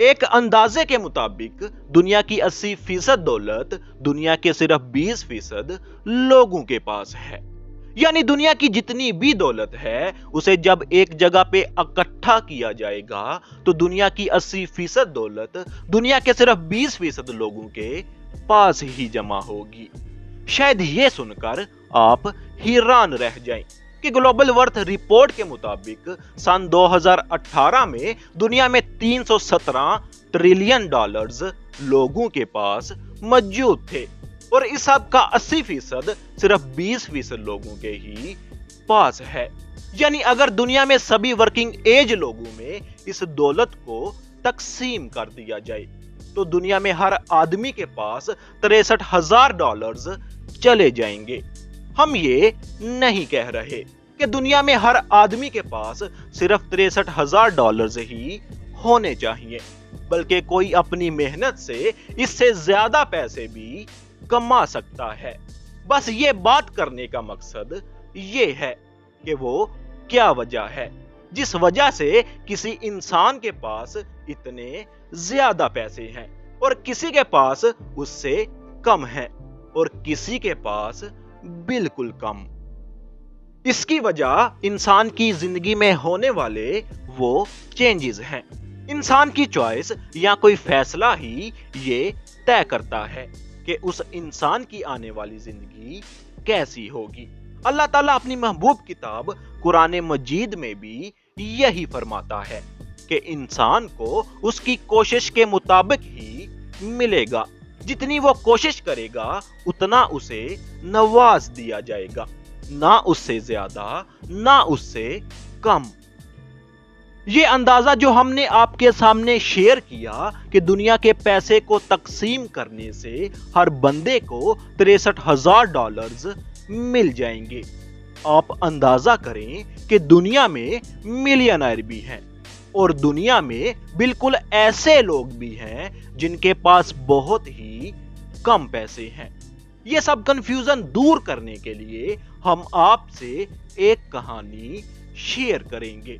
ایک اندازے کے مطابق دنیا کی 80% دولت دنیا کے صرف 20% لوگوں کے پاس ہے۔ یعنی دنیا کی جتنی بھی دولت ہے اسے جب ایک جگہ پہ اکٹھا کیا جائے گا تو دنیا کی 80% دولت دنیا کے صرف 20% لوگوں کے پاس ہی جمع ہوگی۔ شاید یہ سن کر آپ حیران رہ جائیں کہ گلوبل ورتھ رپورٹ کے مطابق سن 2018 میں دنیا میں 317 ٹریلین ڈالرز لوگوں کے پاس موجود تھے اور اس سب کا 80% صرف 20% لوگوں کے ہی پاس ہے۔ یعنی اگر دنیا میں سبھی ورکنگ ایج لوگوں میں اس دولت کو تقسیم کر دیا جائے تو دنیا میں ہر آدمی کے پاس 63,000 ڈالرز چلے جائیں گے۔ ہم یہ نہیں کہہ رہے کہ دنیا میں ہر آدمی کے پاس صرف 63,000 ڈالرز ہی ہونے چاہیے، بلکہ کوئی اپنی محنت سے اس سے زیادہ پیسے بھی کما سکتا ہے۔ بس یہ بات کرنے کا مقصد یہ ہے کہ وہ کیا وجہ ہے جس وجہ سے کسی انسان کے پاس اتنے زیادہ پیسے ہیں اور کسی کے پاس اس سے کم ہیں اور کسی کے پاس بالکل کم۔ اس کی وجہ انسان کی زندگی میں ہونے والے وہ چینجز ہیں۔ انسان کی چوائس یا کوئی فیصلہ ہی یہ طے کرتا ہے کہ اس انسان کی آنے والی زندگی کیسی ہوگی۔ اللہ تعالیٰ اپنی محبوب کتاب قرآن مجید میں بھی یہی فرماتا ہے کہ انسان کو اس کی کوشش کے مطابق ہی ملے گا۔ جتنی وہ کوشش کرے گا اتنا اسے نواز دیا جائے گا، نہ اس سے زیادہ نہ اس سے کم۔ یہ اندازہ جو ہم نے آپ کے سامنے شیئر کیا کہ دنیا کے پیسے کو تقسیم کرنے سے ہر بندے کو 63,000 ڈالرز مل جائیں گے، آپ اندازہ کریں کہ دنیا میں ملینئر بھی ہیں اور دنیا میں بالکل ایسے لوگ بھی ہیں جن کے پاس بہت ہی کم پیسے ہیں۔ یہ سب کنفیوژن دور کرنے کے لیے ہم آپ سے ایک کہانی شیئر کریں گے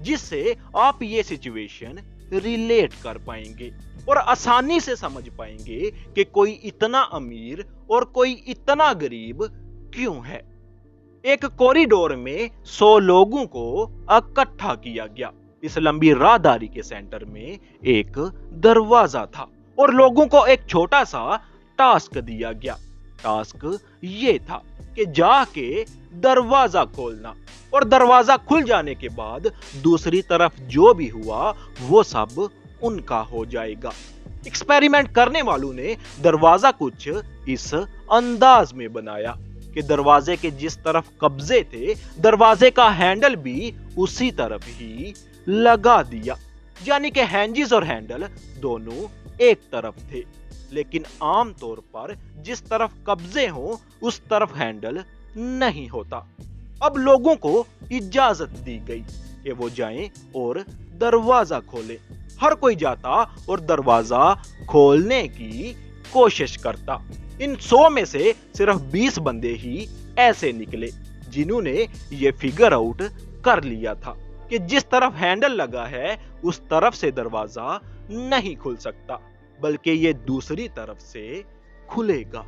جس سے آپ یہ سچویشن ریلیٹ کر پائیں گے اور آسانی سے سمجھ پائیں گے کہ کوئی اتنا امیر اور کوئی اتنا غریب کیوں ہے۔ ایک کوریڈور میں 100 لوگوں کو اکٹھا کیا گیا۔ اس لمبی راہداری کے سینٹر میں ایک دروازہ تھا اور لوگوں کو ایک چھوٹا سا ٹاسک دیا گیا۔ ٹاسک یہ تھا کہ جا کے دروازہ کھولنا اور دروازہ کھل جانے کے بعد دوسری طرف جو بھی ہوا وہ سب ان کا ہو جائے گا۔ ایکسپیریمنٹ کرنے والوں نے دروازہ کچھ اس انداز میں بنایا کہ دروازے کے جس طرف قبضے تھے دروازے کا ہینڈل بھی اسی طرف ہی لگا دیا، یعنی کہ ہینجز اور ہینڈل دونوں ایک طرف تھے، لیکن عام طور پر جس طرف قبضے ہوں اس طرف ہینڈل نہیں ہوتا۔ اب لوگوں کو اجازت دی گئی کہ وہ جائیں اور دروازہ کھولیں۔ ہر کوئی جاتا اور دروازہ کھولنے کی کوشش کرتا۔ ان 100 میں سے صرف 20 بندے ہی ایسے نکلے جنہوں نے یہ فگر آؤٹ کر لیا تھا کہ جس طرف ہینڈل لگا ہے اس طرف سے دروازہ نہیں کھل سکتا بلکہ یہ دوسری طرف سے کھلے گا،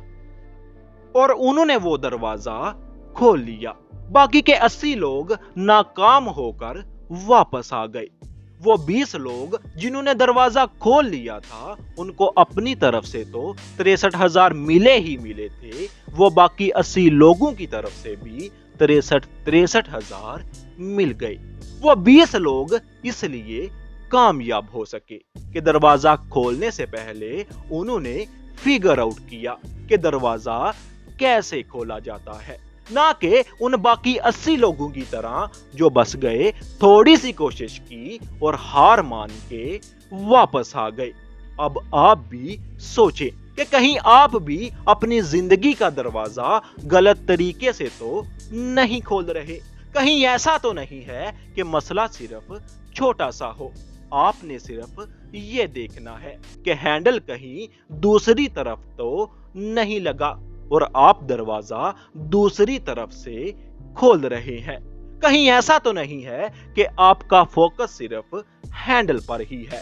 اور انہوں نے وہ دروازہ کھول لیا۔ باقی کے 80 لوگ ناکام ہو کر واپس آ گئے۔ وہ 20 لوگ جنہوں نے دروازہ کھول لیا تھا ان کو اپنی طرف سے تو 63,000 ملے ہی ملے تھے، وہ باقی 80 لوگوں کی طرف سے بھی 63,000 مل گئے۔ وہ 20 لوگ اس لیے کامیاب ہو سکے کہ دروازہ کھولنے سے پہلے انہوں نے فگر آؤٹ کیا کہ دروازہ کیسے کھولا جاتا ہے، نہ کہ ان باقی 80 لوگوں کی طرح جو بس گئے، تھوڑی سی کوشش کی اور ہار مان کے واپس آ گئے۔ اب آپ بھی سوچیں کہ کہیں آپ بھی اپنی زندگی کا دروازہ غلط طریقے سے تو نہیں کھول رہے، کہیں ایسا تو نہیں ہے کہ مسئلہ صرف چھوٹا سا ہو۔ آپ نے صرف یہ دیکھنا ہے کہ ہینڈل کہیں دوسری طرف تو نہیں لگا اور آپ دروازہ دوسری طرف سے کھول رہے ہیں۔ کہیں ایسا تو نہیں ہے کہ آپ کا فوکس صرف ہینڈل پر ہی ہے،